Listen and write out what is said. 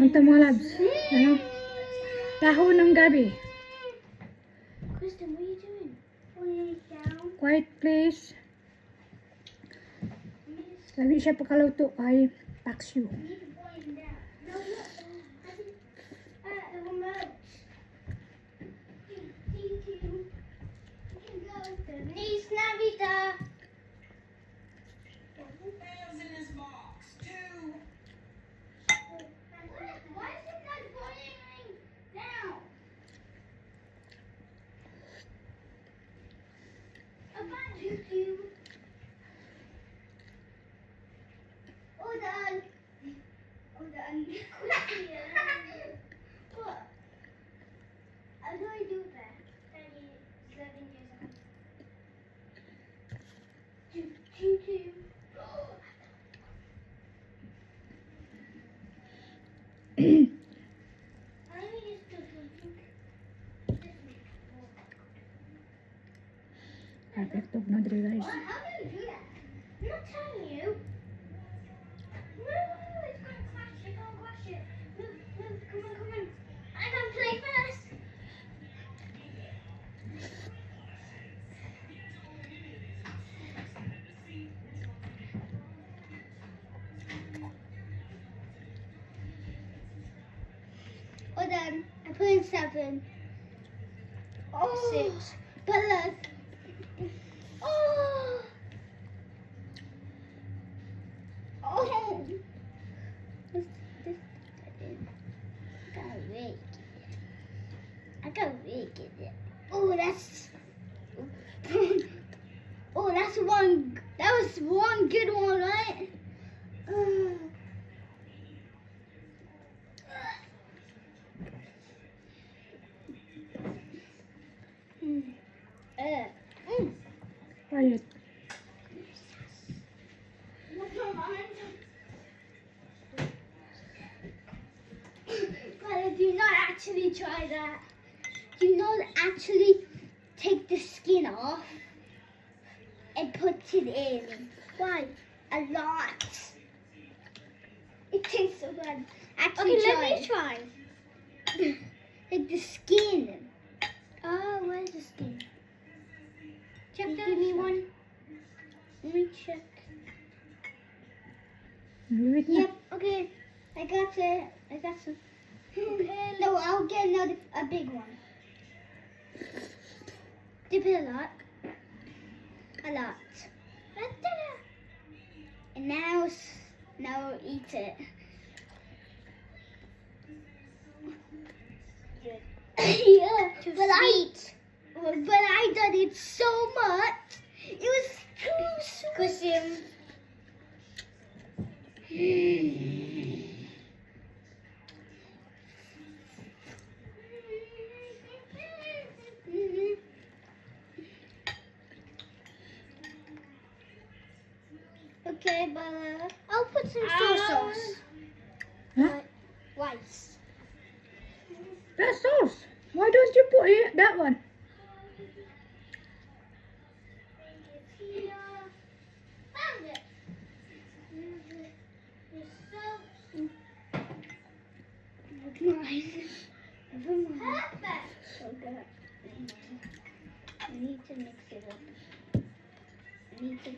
Ito mga labs. Ano? Dahon ng gabi. Kristen, what are you doing? Pulling it down. Quiet please. Labi siya pagkaluto kay Paksyu. You need to pull it down. No, look. The remote. Thank you. You can go. Feliz Navidad. Fails in this box. 2. Why is it not pulling down? About you. Udan. Udan. What? How do I do that? 37 years old. Choo. Perfect of na dre guys. How do you do that? I'm not telling you. No, it's gonna crash. It's gonna crash it. Move, come on. I can play first. Oh, then I put in 7. Oh. 6. But look. Oh. Oh. This I gotta make it. Oh, that's. Oh, that's one. That was one good one, right? Quiet. But do not actually try that. Do not actually take the skin off and put it in. Why? A lot. It tastes so good. Actually, Okay, try. let me try. Like the skin. Oh, where's the skin? Check Can you that. give me one? Let me check. Wait na. Yep. Okay. I got it. I got some. Okay. No, I'll get a big one. Dip it a lot. A lot. And now eat it. Yeah, Too but sweet. I done it so much. It was too sweet. Christian. Okay, but I'll put some soy sauce. Huh? Rice. That sauce. Why don't you put it, that one? found it. Never mind. Perfect. So good. I need to mix it up. I need to